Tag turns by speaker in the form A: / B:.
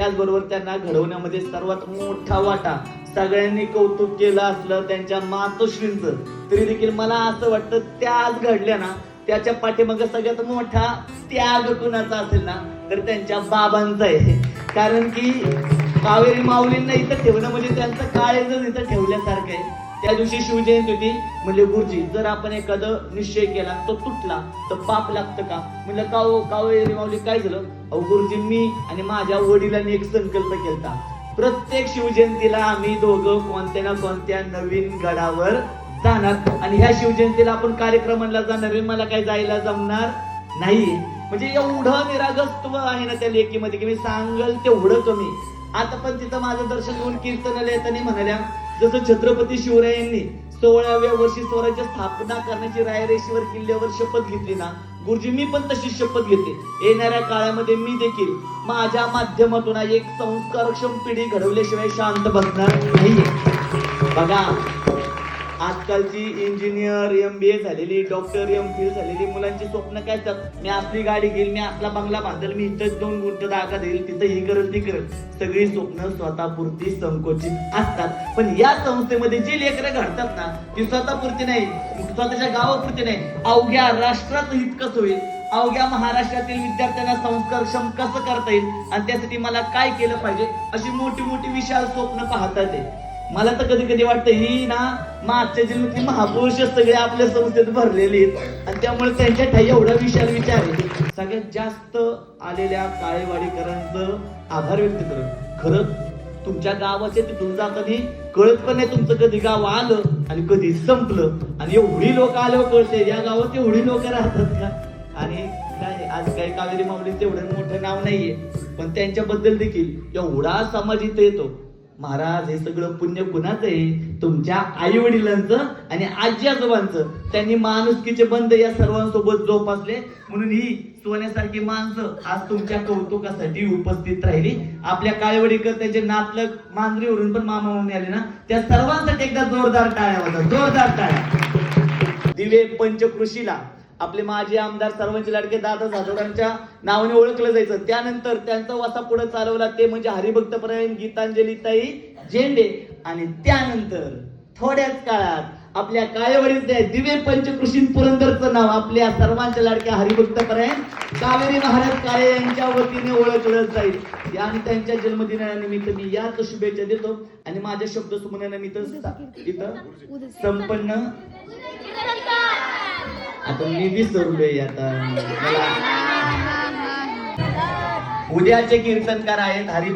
A: त्याचबरोबर त्यांना घडवण्यामध्ये सर्वात मोठा वाटा सगळ्यांनी कौतुक केलं असलं त्यांच्या मातोश्रींचं, तरी देखील मला असं वाटतं त्या आज घडल्या ना, त्याच्या पाठीमागे सगळ्यात मोठा त्याग कुणाचा असेल ना तर त्यांच्या बाबांचा आहे. कारण की कावेरी माऊलींना इथं ठेवणं म्हणजे त्यांचं काळेजच इथं ठेवल्यासारखं आहे. त्या दिवशी शिवजयंती होती. म्हणले गुरुजी, जर आपण एखादं निश्चय केला तो तुटला तर पाप लागतं का? म्हणलं का हो कावेरी माऊली, काय झालं? अहो गुरुजी, मी आणि माझ्या वडिलांनी एक संकल्प केलता, प्रत्येक शिवजयंतीला आम्ही दोघं कोणत्या ना कोणत्या नवीन गडावर जाणार आणि ह्या शिवजयंतीला आपण कार्यक्रमाला जाणार आहे, मला काय जायला जमणार नाही. म्हणजे एवढं निरागसत्व आहे ना त्या लेखीमध्ये की मी सांगल तेवढं कमी. आता पण तिथं माझं दर्शन होऊन कीर्तनाला येताना म्हणाल्या, जसं छत्रपती शिवरायांनी 16व्या वर्षी स्वराज्य स्थापना करण्याची रायरेश्वर किल्ल्यावर शपथ घेतली ना, गुरुजी मी पण तशी शपथ घेते. येणाऱ्या काळामध्ये मी देखील माझ्या माध्यमातून एक संस्कारक्षम पिढी घडवल्याशिवाय शांत बसणार नाहीये. बघा, आजकालची इंजिनियर, MBA झालेली, डॉक्टर, MPhil झालेली मुलांची स्वप्न काय असतात? मी आपली गाडी घेईल, मी आपला बंगला बांधेल, मी इथं 2 गुंठ जागा देईल, तिथं ही करेल ती करेल. सगळी स्वप्न स्वतःपुरती संकोचित असतात. पण या संस्थेमध्ये जी लेकरं घडतात ना, ती स्वतःपुरती नाही, स्वतःच्या गावापुरती नाही, अवघ्या राष्ट्राचं हित कसं होईल, अवघ्या महाराष्ट्रातील विद्यार्थ्यांना संस्कारक्षम कसं करता येईल आणि त्यासाठी मला काय केलं पाहिजे, अशी मोठी मोठी विशाल स्वप्न पाहतात ते. मला तर कधी कधी वाटतं ही ना मागच्या जन्मातली महापुरुष सगळे आपल्या संस्थेत भरलेले आहेत आणि त्यामुळे त्यांच्या ठाई एवढा विशाल विचार आहे. सगळ्यात जास्त आलेल्या काळेवाडीकरांचं आभार व्यक्त करत, खरंच तुमच्या गावाचे तिथून जाताना कळत पण नाही तुमचं कधी गाव आलं आणि कधी संपलं. आणि एवढी लोक आल्यावर कळते या गावात एवढी लोक राहतात का. आणि काय आज काही कावेरी माऊलींचं एवढं मोठं नाव नाहीये, पण त्यांच्याबद्दल देखील एवढा समाज इथं येतो. महाराज, हे सगळं पुण्य कुणाचं आहे? तुमच्या आई वडिलांचं आणि आजी आजोबांचं. त्यांनी माणुसकीचे बंध या सर्वांसोबत जोपासले, म्हणून ही सोन्यासारखी माणसं आज तुमच्या कौतुकासाठी उपस्थित राहिली. आपल्या काळेवाडीकर, त्यांचे नातलग मांजरीवरून पण मामा म्हणून आले ना, त्या सर्वांसाठी एकदा जोरदार टाळ्या वाजवा, जोरदार टाळ्या. दिवे पंचकृषीला आपले माजी आमदार सर्वांचे लाडके दादा जाधवरांच्या नावाने ओळखलं जायचं. त्यानंतर त्यांचा वसा पुढे चालवला ते म्हणजे हरिभक्तपरायण गीतांजलीताई झेंडे. आणि त्यानंतर थोड्याच काळात आपल्या काळेवाडीत दिवे पंचकृषी पुरंदरचं नाव आपल्या सर्वांच्या लाडक्या हरिभक्तपरायण कावेरी महाराज काळे यांच्या वतीने ओळखलं जाईल. आणि त्यांच्या जन्मदिनानिमित्त मी याच शुभेच्छा देतो आणि माझ्या शब्द सुमनानिमित्त इथं संपन्न. आता मी विसरलोय आता मला. उद्याचे कीर्तनकार आहेत हरिभक्त